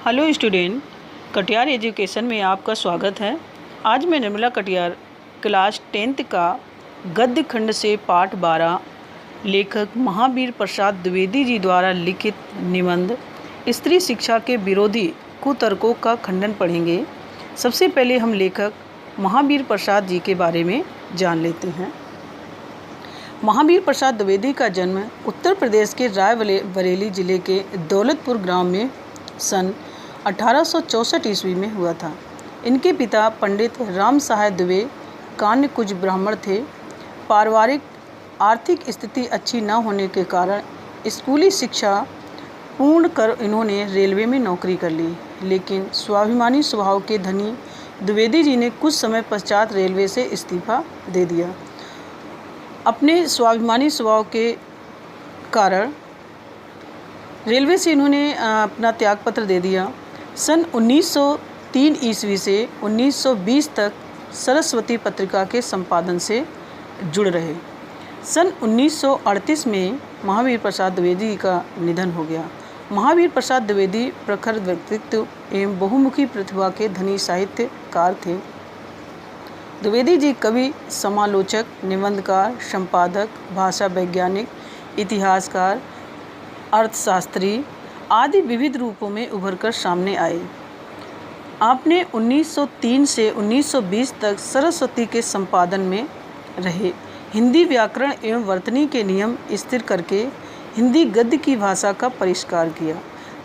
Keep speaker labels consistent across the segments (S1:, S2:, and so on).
S1: Hello student, Katiyar education में आपका स्वागत है। आज मैं निर्मला कटियार क्लास 10th का गद्य खंड से पाठ 12 लेखक महावीर प्रसाद द्विवेदी जी द्वारा लिखित निबंध स्त्री शिक्षा के विरोधी कुतर्कों का खंडन पढ़ेंगे। सबसे पहले हम लेखक महावीर प्रसाद जी के बारे में जान लेते हैं। महावीर प्रसाद द्विवेदी का जन्म उत्तर प्रदेश के रायबरेली जिले के दौलतपुर ग्राम में सन 1864 ईस्वी में हुआ था। इनके पिता पंडित राम सहाय दुबे कान्य कुज ब्राह्मण थे। पारिवारिक आर्थिक स्थिति अच्छी न होने के कारण स्कूली शिक्षा पूर्ण कर इन्होंने रेलवे में नौकरी कर ली, लेकिन स्वाभिमानी स्वभाव के धनी द्विवेदी जी ने कुछ समय पश्चात रेलवे से इस्तीफा दे दिया। अपने स्वाभिमानी स्वभाव के कारण रेलवे से इन्होंने अपना त्यागपत्र दे दिया। सन 1903 ईस्वी से 1920 तक सरस्वती पत्रिका के संपादन से जुड़ रहे। सन 1938 में महावीर प्रसाद द्विवेदी का निधन हो गया। महावीर प्रसाद द्विवेदी प्रखर व्यक्तित्व एवं बहुमुखी प्रतिभा के धनी साहित्यकार थे। द्विवेदी जी कवि, समालोचक, निबंधकार, संपादक, भाषा वैज्ञानिक, इतिहासकार, अर्थशास्त्री आदि विविध रूपों में उभरकर सामने आए। आपने 1903 से 1920 तक सरस्वती के संपादन में रहे। हिंदी व्याकरण एवं वर्तनी के नियम स्थिर करके हिंदी गद्य की भाषा का परिष्कार किया।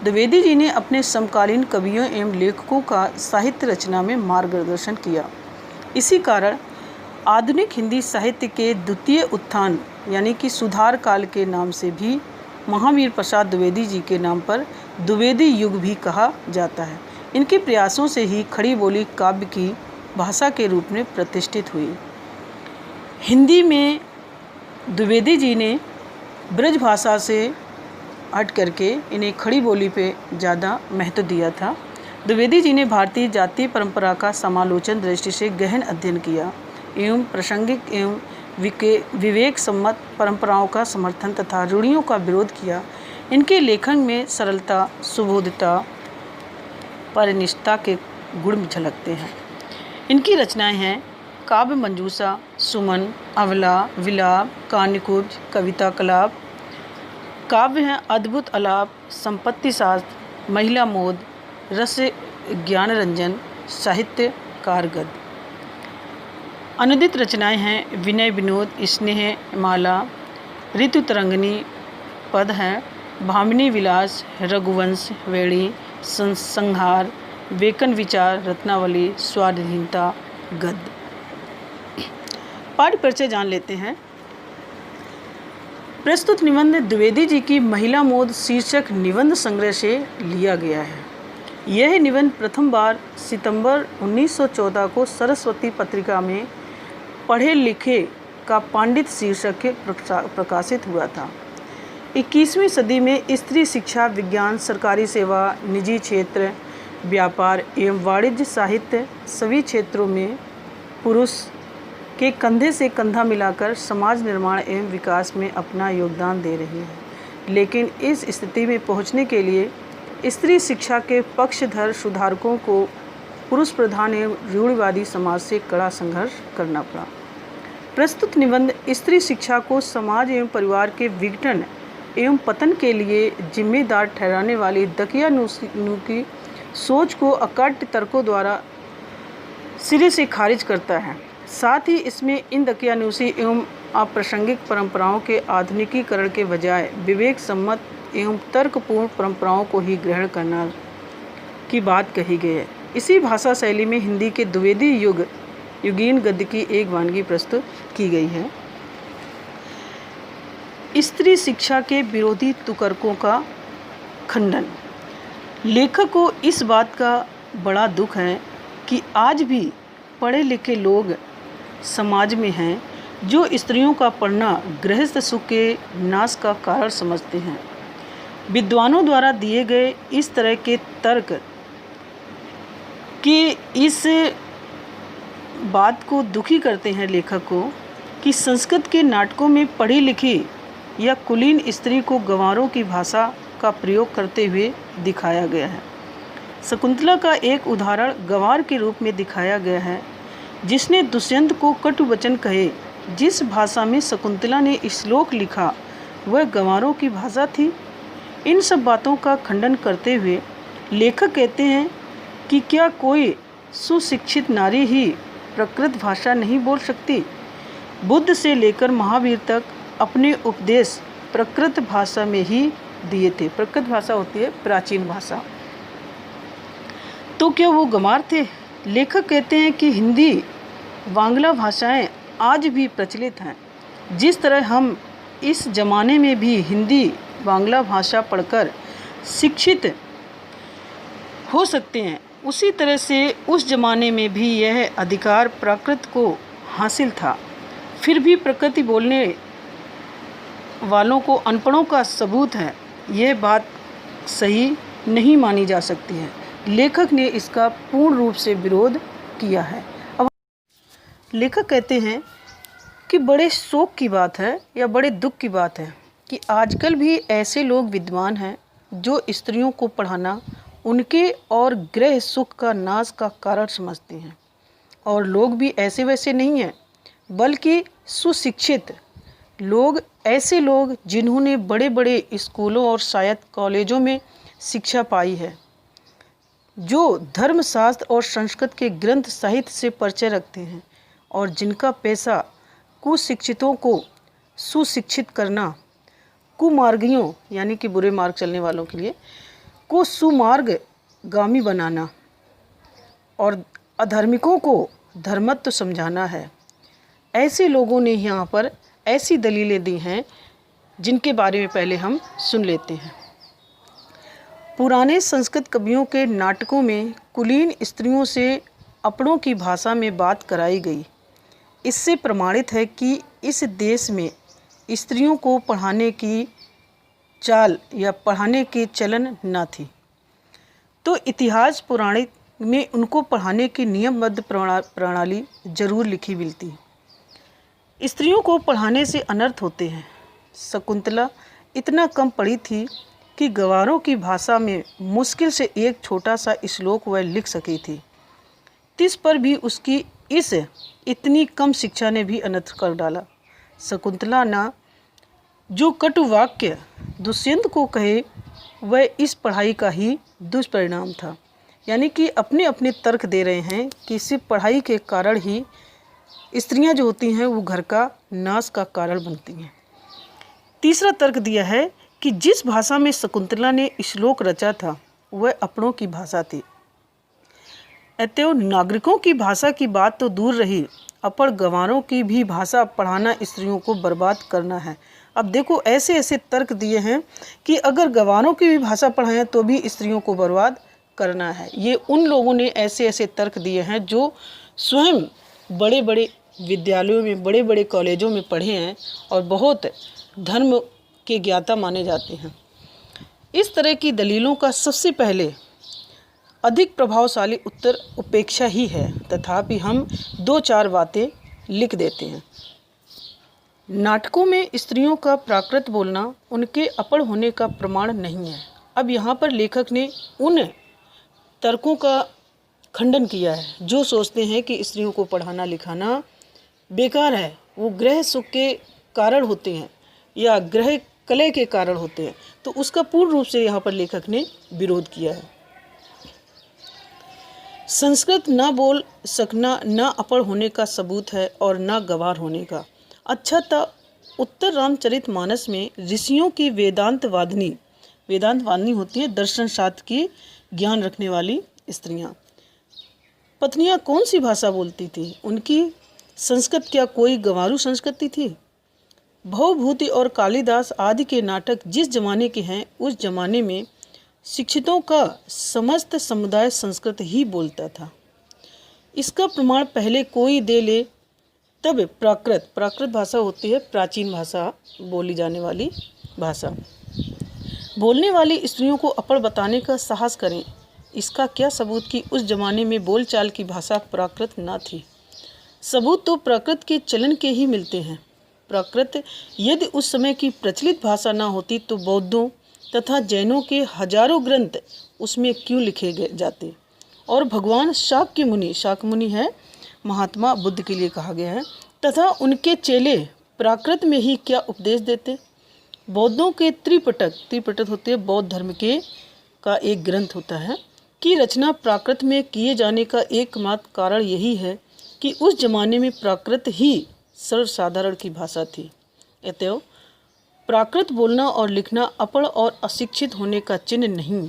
S1: द्विवेदी जी ने अपने समकालीन कवियों एवं लेखकों का साहित्य रचना में मार्गदर्शन किया। इसी कारण आधुनिक हिंदी साहित्य के द्वितीय उत्थान यानी कि सुधार काल के नाम से भी महावीर प्रसाद द्विवेदी जी के नाम पर द्विवेदी युग भी कहा जाता है। इनके प्रयासों से ही खड़ी बोली काव्य की भाषा के रूप में प्रतिष्ठित हुई। हिंदी में द्विवेदी जी ने ब्रज भाषा से हट करके इन्हें खड़ी बोली पे ज़्यादा महत्व दिया था। द्विवेदी जी ने भारतीय जातीय परंपरा का समालोचन दृष्टि से गहन अध्ययन किया एवं प्रासंगिक एवं विवेक सम्मत परंपराओं का समर्थन तथा रूढ़ियों का विरोध किया। इनके लेखन में सरलता, सुबोधता, परिनिष्ठा के गुण झलकते हैं। इनकी रचनाएं हैं काव्य मंजूषा, सुमन, अवला, विलाप, कान्यकुब्ज, कविता कलाप। काव्य हैं अद्भुत अलाप, संपत्ति शास्त्र, महिला मोद, रस ज्ञान रंजन, साहित्य कारगद। अनुदित रचनाएं हैं विनय विनोद, स्नेह माला, ऋतु तरंगिनी पद हैं, भामिनी विलास, रघुवंश, वेणी, संहार, वेकन विचार, रत्नावली, स्वाधीनता गद्य। पाठ परिचय जान लेते हैं। प्रस्तुत निबंध द्विवेदी जी की महिला मोद शीर्षक निबंध संग्रह से लिया गया है। यह निबंध प्रथम बार सितंबर 1914 को सरस्वती पत्रिका में पढ़े लिखे का पांडित शीर्षक के प्रकाशित हुआ था। 21वीं सदी में स्त्री शिक्षा, विज्ञान, सरकारी सेवा, निजी क्षेत्र, व्यापार एवं वाणिज्य, साहित्य सभी क्षेत्रों में पुरुष के कंधे से कंधा मिलाकर समाज निर्माण एवं विकास में अपना योगदान दे रही है। लेकिन इस स्थिति में पहुंचने के लिए स्त्री शिक्षा के पक्षधर सुधारकों को पुरुष प्रधान एवं रूढ़िवादी समाज से कड़ा संघर्ष करना पड़ा। प्रस्तुत निबंध स्त्री शिक्षा को समाज एवं परिवार के विघटन एवं पतन के लिए जिम्मेदार ठहराने वाली दकियानूसी की सोच को अकाट्य तर्कों द्वारा सिरे से खारिज करता है। साथ ही इसमें इन दकियानूसी एवं अप्रासंगिक परंपराओं के आधुनिकीकरण के बजाय विवेक सम्मत एवं तर्कपूर्ण परंपराओं को ही ग्रहण करना की बात कही गई है। इसी भाषा शैली में हिंदी के द्विवेदी युगीन गद्य की एक वानगी प्रस्तुत की गई है। स्त्री शिक्षा के विरोधी तुकर्कों का खंडन। लेखक को इस बात का बड़ा दुख है कि आज भी पढ़े लिखे लोग समाज में हैं जो स्त्रियों का पढ़ना गृहस्थ सुख के नाश का कारण समझते हैं। विद्वानों द्वारा दिए गए इस तरह के तर्क कि इस बात को दुखी करते हैं लेखक को कि संस्कृत के नाटकों में पढ़ी लिखी या कुलीन स्त्री को गंवारों की भाषा का प्रयोग करते हुए दिखाया गया है। शकुंतला का एक उदाहरण गंवार के रूप में दिखाया गया है, जिसने दुष्यंत को कटु वचन कहे। जिस भाषा में शकुंतला ने श्लोक लिखा वह गंवारों की भाषा थी। इन सब बातों का खंडन करते हुए लेखक कहते हैं कि क्या कोई सुशिक्षित नारी ही प्राकृत भाषा नहीं बोल सकती? बुद्ध से लेकर महावीर तक अपने उपदेश प्राकृत भाषा में ही दिए थे। प्राकृत भाषा होती है प्राचीन भाषा। तो क्या वो गंवार थे? लेखक कहते हैं कि हिंदी बांग्ला भाषाएं आज भी प्रचलित हैं। जिस तरह हम इस ज़माने में भी हिंदी बांग्ला भाषा पढ़कर शिक्षित हो सकते हैं, उसी तरह से उस ज़माने में भी यह अधिकार प्राकृत को हासिल था। फिर भी प्रकृति बोलने वालों को अनपढ़ों का सबूत है, यह बात सही नहीं मानी जा सकती है। लेखक ने इसका पूर्ण रूप से विरोध किया है। अब लेखक कहते हैं कि बड़े शोक की बात है या बड़े दुख की बात है कि आजकल भी ऐसे लोग विद्वान हैं जो स्त्रियों को पढ़ाना उनके और गृह सुख का नाश का कारण समझते हैं। और लोग भी ऐसे वैसे नहीं हैं, बल्कि सुशिक्षित लोग, ऐसे लोग जिन्होंने बड़े बड़े स्कूलों और शायद कॉलेजों में शिक्षा पाई है, जो धर्मशास्त्र और संस्कृत के ग्रंथ साहित्य से परिचय रखते हैं और जिनका पैसा कुशिक्षितों को सुशिक्षित करना, कुमार्गियों यानी कि बुरे मार्ग चलने वालों के लिए को सुमार्गगामी बनाना और अधार्मिकों को धर्मत्व समझाना है। ऐसे लोगों ने यहाँ पर ऐसी दलीलें दी हैं जिनके बारे में पहले हम सुन लेते हैं। पुराने संस्कृत कवियों के नाटकों में कुलीन स्त्रियों से अपनों की भाषा में बात कराई गई। इससे प्रमाणित है कि इस देश में स्त्रियों को पढ़ाने की चाल या पढ़ाने की चलन न थी, तो इतिहास पुराण में उनको पढ़ाने की नियमबद्ध प्रणाली जरूर लिखी मिलती है। स्त्रियों को पढ़ाने से अनर्थ होते हैं। शकुंतला इतना कम पढ़ी थी कि गंवारों की भाषा में मुश्किल से एक छोटा सा श्लोक वह लिख सकी थी। तिस पर भी उसकी इस इतनी कम शिक्षा ने भी अनर्थ कर डाला। शकुंतला ना जो कटु वाक्य दुष्यंत को कहे वह इस पढ़ाई का ही दुष्परिणाम था। यानी कि अपने अपने तर्क दे रहे हैं कि सिर्फ पढ़ाई के कारण ही स्त्रियां जो होती हैं वो घर का नाश का कारण बनती हैं। तीसरा तर्क दिया है कि जिस भाषा में शकुंतला ने श्लोक रचा था वह अपनों की भाषा थी। अतएव नागरिकों की भाषा की बात तो दूर रही, अपड़ गंवारों की भी भाषा पढ़ाना स्त्रियों को बर्बाद करना है। अब देखो ऐसे ऐसे तर्क दिए हैं कि अगर गंवारों की भी भाषा पढ़ाएं तो भी स्त्रियों को बर्बाद करना है। ये उन लोगों ने ऐसे ऐसे तर्क दिए हैं जो स्वयं बड़े बड़े विद्यालयों में, बड़े बड़े कॉलेजों में पढ़े हैं और बहुत धर्म के ज्ञाता माने जाते हैं। इस तरह की दलीलों का सबसे पहले अधिक प्रभावशाली उत्तर उपेक्षा ही है। तथापि हम दो चार बातें लिख देते हैं। नाटकों में स्त्रियों का प्राकृत बोलना उनके अपड़ होने का प्रमाण नहीं है। अब यहाँ पर लेखक ने उन तर्कों का खंडन किया है जो सोचते हैं कि स्त्रियों को पढ़ाना लिखाना बेकार है, वो गृह सुख के कारण होते हैं या गृह कलह के कारण होते हैं। तो उसका पूर्ण रूप से यहाँ पर लेखक ने विरोध किया है। संस्कृत न बोल सकना न अपड़ होने का सबूत है और न गंवार होने का। अच्छा था उत्तर रामचरितमानस में ऋषियों की वेदांत वादिनी होती है दर्शन शास्त्र की ज्ञान रखने वाली स्त्रियां। पत्नियां कौन सी भाषा बोलती थी? उनकी संस्कृत क्या कोई गंवारू संस्कृति थी? भवभूति और कालिदास आदि के नाटक जिस जमाने के हैं उस जमाने में शिक्षितों का समस्त समुदाय संस्कृत ही बोलता था। इसका प्रमाण पहले कोई दे ले तब प्राकृत भाषा होती है प्राचीन भाषा, बोली जाने वाली भाषा। बोलने वाली स्त्रियों को अपड़ बताने का साहस करें। इसका क्या सबूत कि उस जमाने में बोलचाल की भाषा प्राकृत न थी? सबूत तो प्राकृत के चलन के ही मिलते हैं। प्राकृत यदि उस समय की प्रचलित भाषा न होती तो बौद्धों तथा जैनों के हजारों ग्रंथ उसमें क्यों लिखे गए जाते, और भगवान शाक्य मुनि है, महात्मा बुद्ध के लिए कहा गया है, तथा उनके चेले प्राकृत में ही क्या उपदेश देते। बौद्धों के त्रिपिटक होते हैं बौद्ध धर्म के का एक ग्रंथ होता है कि रचना प्राकृत में किए जाने का एकमात्र कारण यही है कि उस जमाने में प्राकृत ही सर्वसाधारण की भाषा थी। अतएव प्राकृत बोलना और लिखना अपढ़ और अशिक्षित होने का चिन्ह नहीं।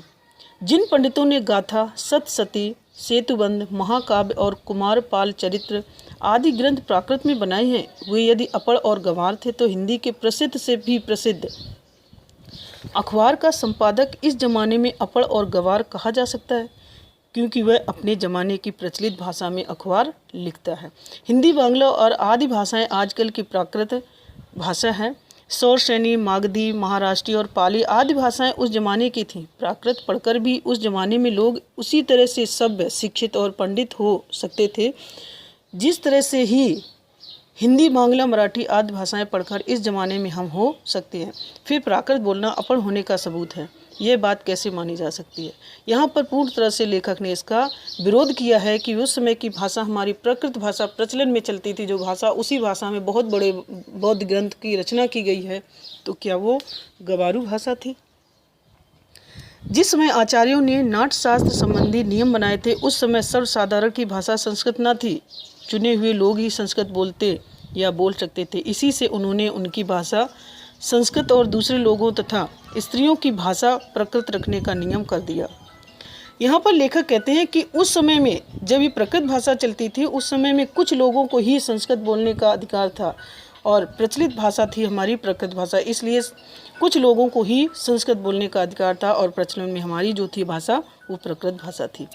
S1: जिन पंडितों ने गाथा, सतसती, सेतुबंध, महाकाव्य और कुमारपाल चरित्र आदि ग्रंथ प्राकृत में बनाए हैं, वे यदि अपढ़ और गंवार थे तो हिंदी के प्रसिद्ध से भी प्रसिद्ध अखबार का संपादक इस जमाने में अपढ़ और गंवार कहा जा सकता है, क्योंकि वह अपने ज़माने की प्रचलित भाषा में अखबार लिखता है। हिंदी, बांग्ला और आदि भाषाएं आजकल की प्राकृत भाषा है। सौरसेनी, मागधी, महाराष्ट्री और पाली आदि भाषाएं उस जमाने की थीं। प्राकृत पढ़कर भी उस जमाने में लोग उसी तरह से सभ्य, शिक्षित और पंडित हो सकते थे जिस तरह से ही हिंदी, बांग्ला, मराठी आदि भाषाएं पढ़कर इस जमाने में हम हो सकते हैं। फिर प्राकृत बोलना अपढ़ होने का सबूत है, यह बात कैसे मानी जा सकती है। यहाँ पर पूर्ण तरह से लेखक ने इसका विरोध किया है कि उस समय की भाषा हमारी प्राकृत भाषा प्रचलन में चलती थी, जो भाषा उसी भाषा में बहुत बड़े बौद्ध ग्रंथ की रचना की गई है, तो क्या वो गवारू भाषा थी। जिस समय आचार्यों ने नाट्यशास्त्र संबंधी नियम बनाए थे, उस समय सर्वसाधारण की भाषा संस्कृत न थी। चुने हुए लोग ही संस्कृत बोलते या बोल सकते थे। इसी से उन्होंने उनकी भाषा संस्कृत और दूसरे लोगों तथा स्त्रियों की भाषा प्रकृत रखने का नियम कर दिया। यहाँ पर लेखक कहते हैं कि उस समय में जब ये प्रकृत भाषा चलती थी, उस समय में कुछ लोगों को ही संस्कृत बोलने का अधिकार था और प्रचलित भाषा थी हमारी प्रकृत भाषा, इसलिए कुछ लोगों को ही संस्कृत बोलने का अधिकार था और प्रचलन में हमारी जो थी भाषा वो प्रकृत भाषा थी।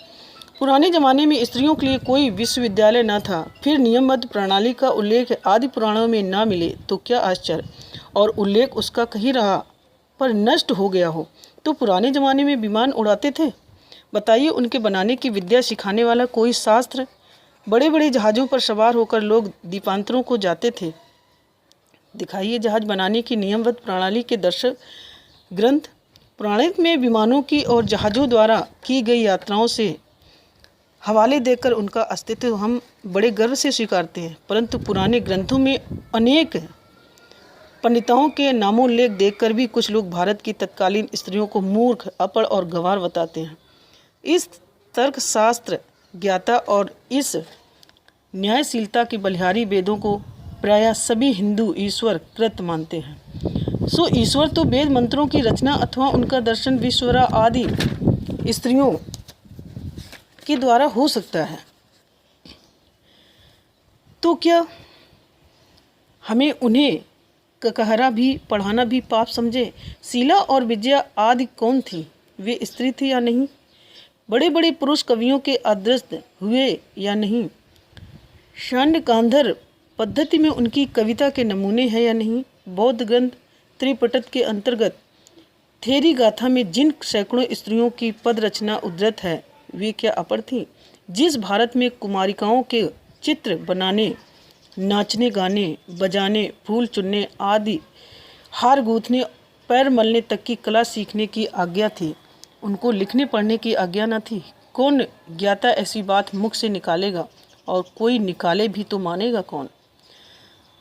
S1: पुराने ज़माने में स्त्रियों के लिए कोई विश्वविद्यालय न था। फिर नियमबद्ध प्रणाली का उल्लेख आदि पुराणों में न मिले तो क्या आश्चर्य, और उल्लेख उसका कहीं रहा पर नष्ट हो गया हो। तो पुराने ज़माने में विमान उड़ाते थे, बताइए उनके बनाने की विद्या सिखाने वाला कोई शास्त्र। बड़े बड़े जहाज़ों पर सवार होकर लोग द्वीपांतरों को जाते थे, दिखाइए जहाज़ बनाने की नियमबद्ध प्रणाली के दर्शक ग्रंथ। पुराणे में विमानों की और जहाज़ों द्वारा की गई यात्राओं से हवाले देकर उनका अस्तित्व हम बड़े गर्व से स्वीकारते हैं, परंतु पुराने ग्रंथों में अनेक पंडितों के नामोल्लेख देखकर भी कुछ लोग भारत की तत्कालीन स्त्रियों को मूर्ख, अपढ़ और गंवार बताते हैं। इस तर्कशास्त्र ज्ञाता और इस न्यायशीलता के बलिहारी वेदों को प्रायः सभी हिंदू ईश्वर कृत मानते हैं। सो ईश्वर तो वेद मंत्रों की रचना अथवा उनका दर्शन विश्वरा आदि स्त्रियों के द्वारा हो सकता है, तो क्या हमें उन्हें ककहरा भी पढ़ाना भी पाप समझे। शीला और विजया आदि कौन थी, वे स्त्री थी या नहीं। बड़े बड़े पुरुष कवियों के अदृष्ट हुए या नहीं। शांडकांधर पद्धति में उनकी कविता के नमूने हैं या नहीं। बौद्ध ग्रंथ त्रिपिटक के अंतर्गत थेरी गाथा में जिन सैकड़ों स्त्रियों की पद रचना उद्धृत है, वे क्या अपढ़ थीं। जिस भारत में कुमारिकाओं के चित्र बनाने, नाचने, गाने बजाने, फूल चुनने आदि, हार गूंथने, पैर मलने तक की कला सीखने की आज्ञा थी, उनको लिखने पढ़ने की आज्ञा न थी। कौन ज्ञाता ऐसी बात मुख से निकालेगा, और कोई निकाले भी तो मानेगा कौन।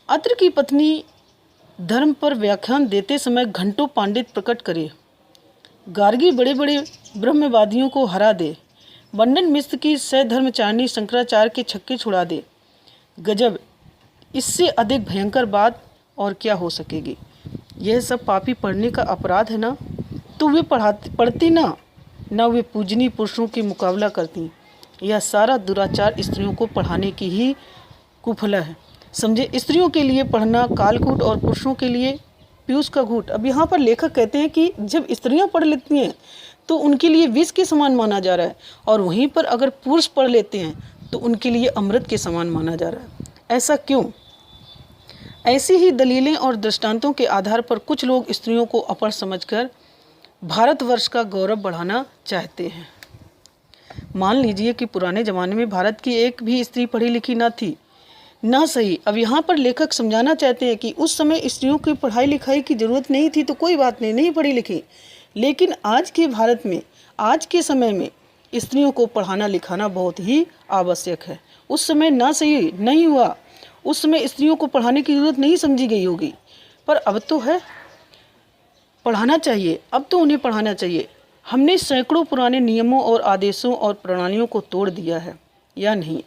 S1: अत्र की पत्नी धर्म पर व्याख्यान देते समय घंटों पांडित प्रकट करे। गार्गी बड़े बड़े ब्रह्मवादियों को हरा दे। मंडन मिश्र की सधर्मचारिणी शंकराचार्य के छक्के छुड़ा दे। गजब, इससे अधिक भयंकर बात और क्या हो सकेगी। यह सब पापी पढ़ने का अपराध है ना, तो वे पढ़ती ना वे पूजनीय पुरुषों के मुकाबला करती। यह सारा दुराचार स्त्रियों को पढ़ाने की ही कुफला है। समझे, स्त्रियों के लिए पढ़ना कालकूट और पुरुषों के लिए पीयूष का घूट। अब यहाँ पर लेखक कहते हैं कि जब स्त्रियाँ पढ़ लेती हैं तो उनके लिए विष के समान माना जा रहा है, और वहीं पर अगर पुरुष पढ़ लेते हैं तो उनके लिए अमृत के समान माना जा रहा है। ऐसा क्यों? ऐसी ही दलीलें और दृष्टांतों के आधार पर कुछ लोग स्त्रियों को अपढ़ समझकर भारतवर्ष का गौरव बढ़ाना चाहते हैं। मान लीजिए कि पुराने ज़माने में भारत की एक भी स्त्री पढ़ी लिखी ना थी, ना सही। अब यहाँ पर लेखक समझाना चाहते हैं कि उस समय स्त्रियों की पढ़ाई लिखाई की ज़रूरत नहीं थी, तो कोई बात नहीं, नहीं पढ़ी लिखी, लेकिन आज के भारत में, आज के समय में स्त्रियों को पढ़ाना लिखाना बहुत ही आवश्यक है। उस समय ना सही नहीं हुआ, उस समय स्त्रियों को पढ़ाने की ज़रूरत नहीं समझी गई होगी, पर अब तो है, पढ़ाना चाहिए, अब तो उन्हें पढ़ाना चाहिए। हमने सैकड़ों पुराने नियमों और आदेशों और प्रणालियों को तोड़ दिया है या नहीं?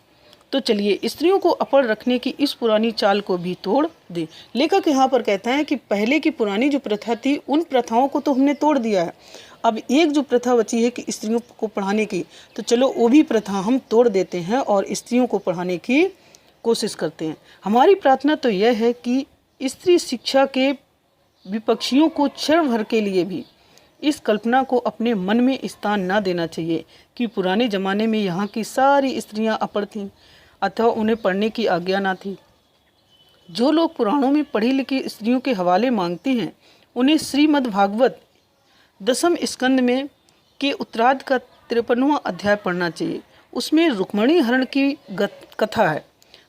S1: तो चलिए स्त्रियों को अपड़ रखने की इस पुरानी चाल को भी तोड़ दें। लेखक यहाँ पर कहता है कि पहले की पुरानी जो प्रथा थी, उन प्रथाओं को तो हमने तोड़ दिया है। अब एक जो प्रथा बची है कि स्त्रियों को पढ़ाने की, तो चलो वो भी प्रथा हम तोड़ देते हैं और स्त्रियों को पढ़ाने की कोशिश करते हैं। हमारी प्रार्थना तो यह है कि स्त्री शिक्षा के विपक्षियों को क्षण भर के लिए भी इस कल्पना को अपने मन में स्थान न देना चाहिए कि पुराने ज़माने में यहाँ की सारी स्त्रियाँ अपड़ थीं अथवा उन्हें पढ़ने की आज्ञा ना थी। जो लोग पुराणों में पढ़ी लिखी स्त्रियों के हवाले मांगते हैं, उन्हें श्रीमद् भागवत 10वें स्कंद में के उत्तरार्ध का 53वां अध्याय पढ़ना चाहिए। उसमें रुक्मिणी हरण की कथा है।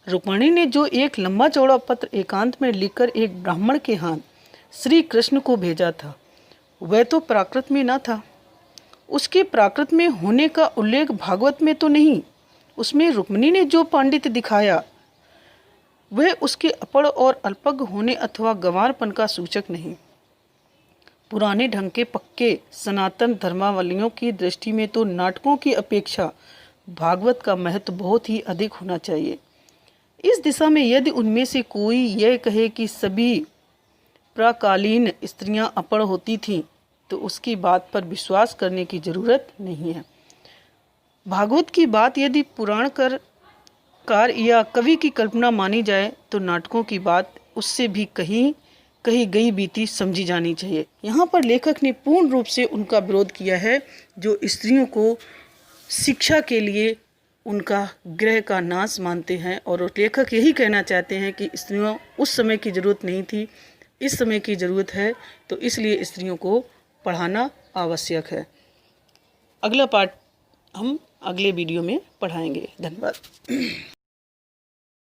S1: रुक्मिणी ने जो एक लंबा चौड़ा पत्र एकांत में लिखकर एक ब्राह्मण के हाथ श्री कृष्ण को भेजा था, वह तो प्राकृत में न था। उसके प्राकृत में होने का उल्लेख भागवत में तो नहीं। उसमें रुक्मिणी ने जो पांडित्य दिखाया वह उसके अपड़ और अल्पज्ञ होने अथवा गंवारपन का सूचक नहीं। पुराने ढंग के पक्के सनातन धर्मावलियों की दृष्टि में तो नाटकों की अपेक्षा भागवत का महत्व बहुत ही अधिक होना चाहिए। इस दिशा में यदि उनमें से कोई यह कहे कि सभी प्राकालीन स्त्रियां अपड़ होती थीं, तो उसकी बात पर विश्वास करने की जरूरत नहीं है। भागवत की बात यदि पुराणकार या कवि की कल्पना मानी जाए, तो नाटकों की बात उससे भी कहीं गई बीती समझी जानी चाहिए। यहाँ पर लेखक ने पूर्ण रूप से उनका विरोध किया है जो स्त्रियों को शिक्षा के लिए उनका गृह का नाश मानते हैं, और लेखक यही कहना चाहते हैं कि स्त्रियों उस समय की ज़रूरत नहीं थी, इस समय की ज़रूरत है, तो इसलिए स्त्रियों को पढ़ाना आवश्यक है। अगला पार्ट हम अगले वीडियो में पढ़ाएंगे। धन्यवाद।